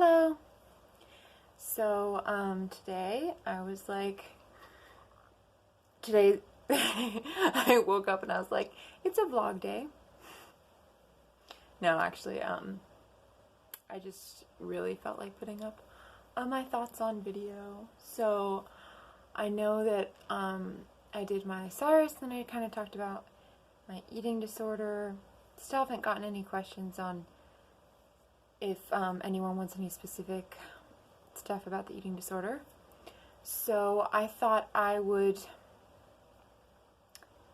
Hello. Today I was like, today I woke up and I was like, it's a vlog day. No, actually, I just really felt like putting up my thoughts on video. So I know that I did my Cyrus, and I kind of talked about my eating disorder. Still haven't gotten any questions on if anyone wants any specific stuff about the eating disorder. So I thought I would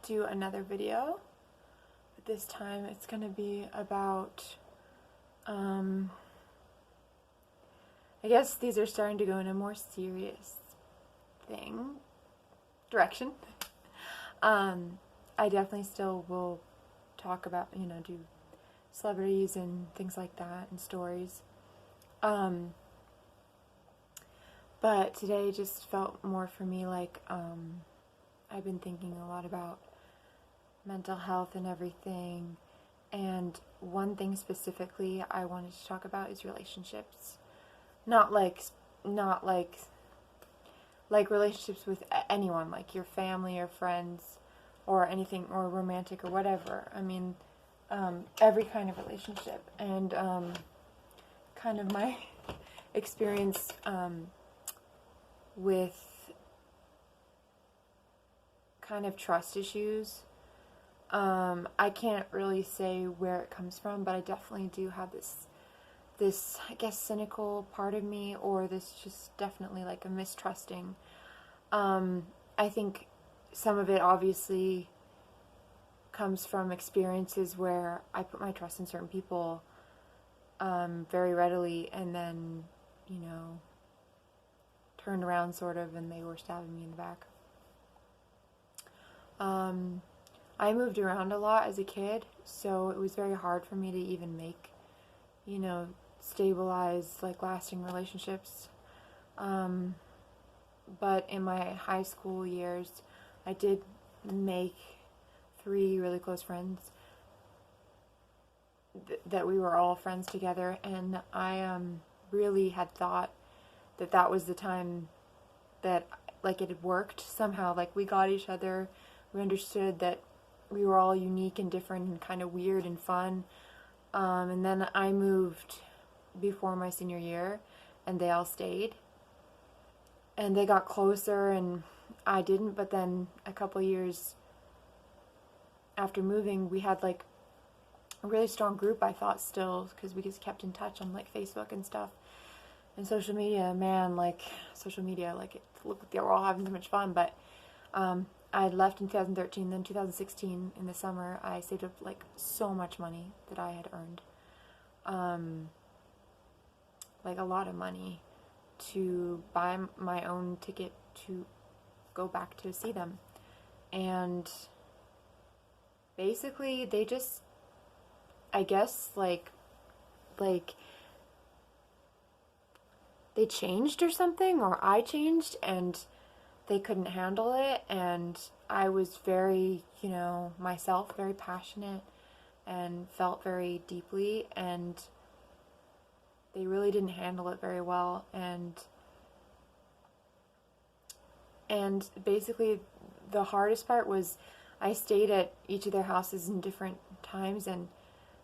do another video, but this time it's going to be about, I guess these are starting to go in a more serious direction. I definitely still will talk about, do celebrities and things like that and stories. But today just felt more for me like I've been thinking a lot about mental health and everything, and one thing specifically I wanted to talk about is relationships. Not like relationships with anyone, like your family or friends or anything, or romantic or whatever. I mean, every kind of relationship, and kind of my experience with kind of trust issues. I can't really say where it comes from, but I definitely do have this I guess cynical part of me, or this just definitely like a mistrusting. I think some of it obviously comes from experiences where I put my trust in certain people very readily, and then, turned around sort of, and they were stabbing me in the back. I moved around a lot as a kid, so it was very hard for me to even make, stabilized, like, lasting relationships. But in my high school years, I did make 3 really close friends that we were all friends together, and I really had thought that that was the time that, like, it had worked somehow. Like, we got each other, we understood that we were all unique and different and kind of weird and fun. And then I moved before my senior year, and they all stayed. And they got closer, and I didn't. But then a couple years after moving, we had, like, a really strong group, I thought, still, because we just kept in touch on, like, Facebook and stuff. And social media, man, like, it looked like they were all having so much fun. But I left in 2013, then 2016, in the summer, I saved up, like, so much money that I had earned. Like, a lot of money to buy my own ticket to go back to see them. And basically, they just, I guess, like, they changed or something, or I changed, and they couldn't handle it, and I was very, myself, very passionate, and felt very deeply, and they really didn't handle it very well, and basically the hardest part was I stayed at each of their houses in different times, and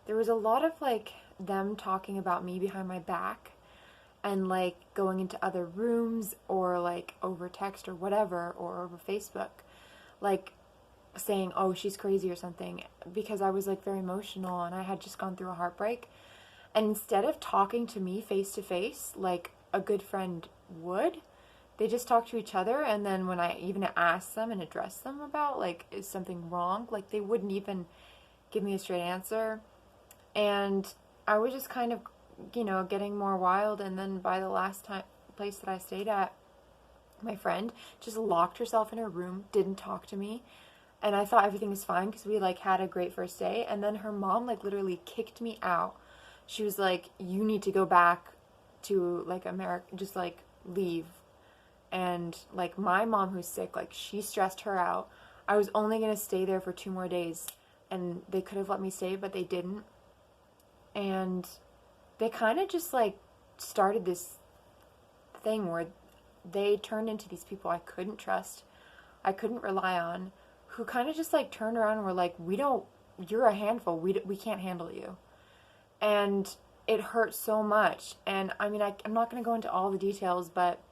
there was a lot of, like, them talking about me behind my back, and, like, going into other rooms, or, like, over text or whatever, or over Facebook, like, saying, oh, she's crazy or something, because I was, like, very emotional, and I had just gone through a heartbreak. And instead of talking to me face to face, like a good friend would, they just talked to each other. And then when I even asked them and addressed them about, like, is something wrong, like, they wouldn't even give me a straight answer. And I was just kind of, getting more wild. And then by the last place that I stayed at, my friend just locked herself in her room, didn't talk to me. And I thought everything was fine because we, like, had a great first day. And then her mom, like, literally kicked me out. She was like, you need to go back to, like, America, just, like, leave. And, like, my mom, who's sick, like, she stressed her out. I was only going to stay there for 2 more days, and they could have let me stay, but they didn't. And they kind of just, like, started this thing where they turned into these people I couldn't trust, I couldn't rely on, who kind of just like turned around and were like, you're a handful, we can't handle you. And it hurt so much. And I mean, I'm not going to go into all the details, but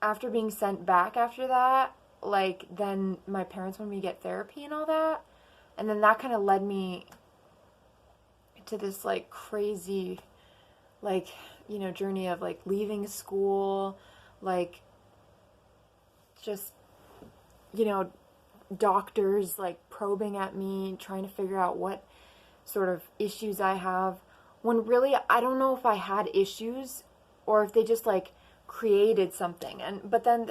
after being sent back after that, like, then my parents wanted me to get therapy and all that. And then that kind of led me to this, like, crazy, like, journey of, like, leaving school, like, just, doctors, like, probing at me, trying to figure out what sort of issues I have, when really I don't know if I had issues or if they just, like, created something. But then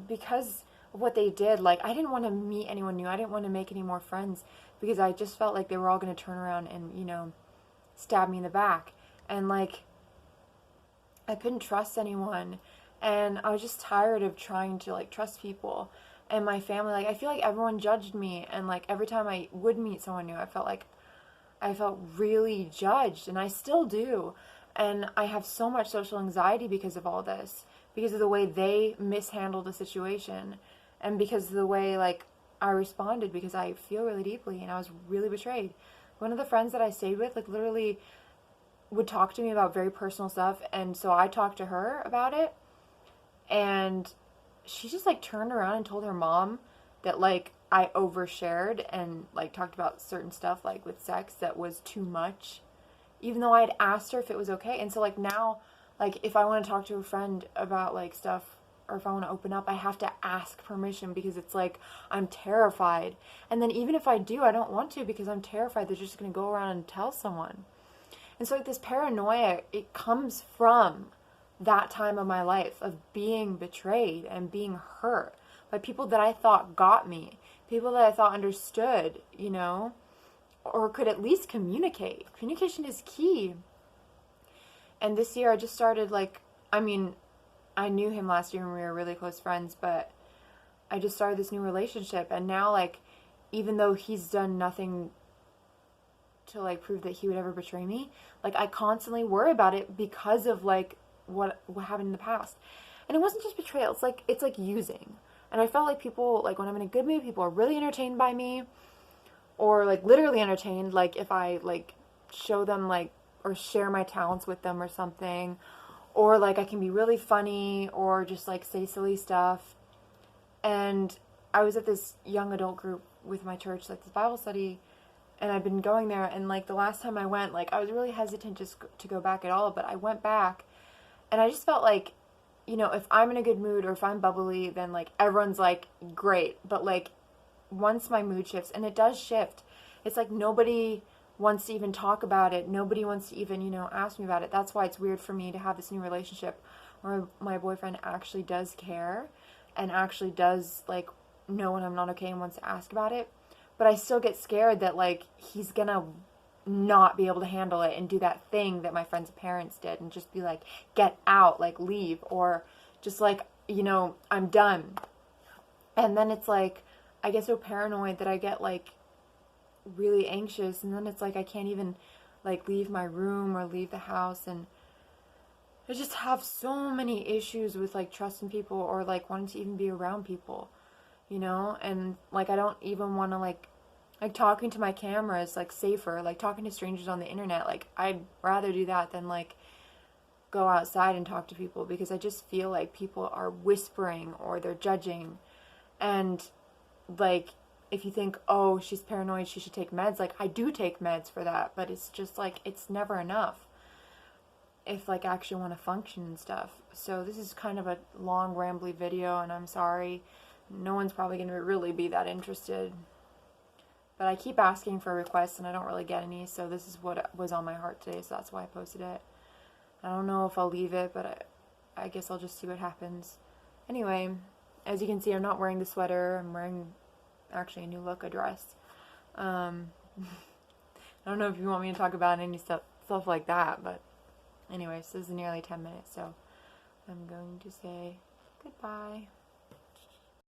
because of what they did, like, I didn't want to meet anyone new. I didn't want to make any more friends because I just felt like they were all going to turn around and, stab me in the back. And, like, I couldn't trust anyone. And I was just tired of trying to, like, trust people. And my family, like, I feel like everyone judged me. And, like, every time I would meet someone new, I felt really judged. And I still do. And I have so much social anxiety because of all this. Because of the way they mishandled the situation. And because of the way, like, I responded, because I feel really deeply. And I was really betrayed. One of the friends that I stayed with, like, literally would talk to me about very personal stuff. And so I talked to her about it. And she just, like, turned around and told her mom that, like, I overshared and, like, talked about certain stuff, like, with sex that was too much. Even though I had asked her if it was okay. And so, like, now, like, if I want to talk to a friend about, like, stuff, or if I want to open up, I have to ask permission because it's like, I'm terrified. And then even if I do, I don't want to because I'm terrified they're just going to go around and tell someone. And so, like, this paranoia, it comes from that time of my life of being betrayed and being hurt by people that I thought got me, people that I thought understood, or could at least communicate. Communication is key. And this year I just started, like, I knew him last year when we were really close friends, but I just started this new relationship. And now, like, even though he's done nothing to, like, prove that he would ever betray me, like, I constantly worry about it because of, like, what happened in the past. And it wasn't just betrayal, it's like using. And I felt like people, like, when I'm in a good mood, people are really entertained by me, or, like, literally entertained, like, if I, like, show them, like, or share my talents with them or something, or, like, I can be really funny, or just, like, say silly stuff. And I was at this young adult group with my church, like, this Bible study, and I've been going there, and, like, the last time I went, like, I was really hesitant just to go back at all, but I went back, and I just felt like, if I'm in a good mood, or if I'm bubbly, then, like, everyone's, like, great. But, like, once my mood shifts, and it does shift, it's like nobody wants to even talk about it. Nobody wants to even, ask me about it. That's why it's weird for me to have this new relationship where my boyfriend actually does care and actually does, like, know when I'm not okay and wants to ask about it. But I still get scared that, like, he's gonna not be able to handle it and do that thing that my friend's parents did and just be like, get out, like, leave, or just, like, I'm done. And then it's like, I get so paranoid that I get, like, really anxious, and then it's like I can't even, like, leave my room or leave the house, and I just have so many issues with, like, trusting people or, like, wanting to even be around people, and, like, I don't even want to, like, talking to my camera is, like, safer. Like, talking to strangers on the internet, like, I'd rather do that than, like, go outside and talk to people, because I just feel like people are whispering or they're judging. And, like, if you think, oh, she's paranoid, she should take meds, like, I do take meds for that, but it's just, like, it's never enough if, like, I actually want to function and stuff. So this is kind of a long, rambly video, and I'm sorry. No one's probably going to really be that interested. But I keep asking for requests, and I don't really get any, so this is what was on my heart today, so that's why I posted it. I don't know if I'll leave it, but I guess I'll just see what happens. Anyway, as you can see, I'm not wearing the sweater. I'm wearing, actually, a new look, a dress. I don't know if you want me to talk about any stuff like that, but anyways, this is nearly 10 minutes, so I'm going to say goodbye.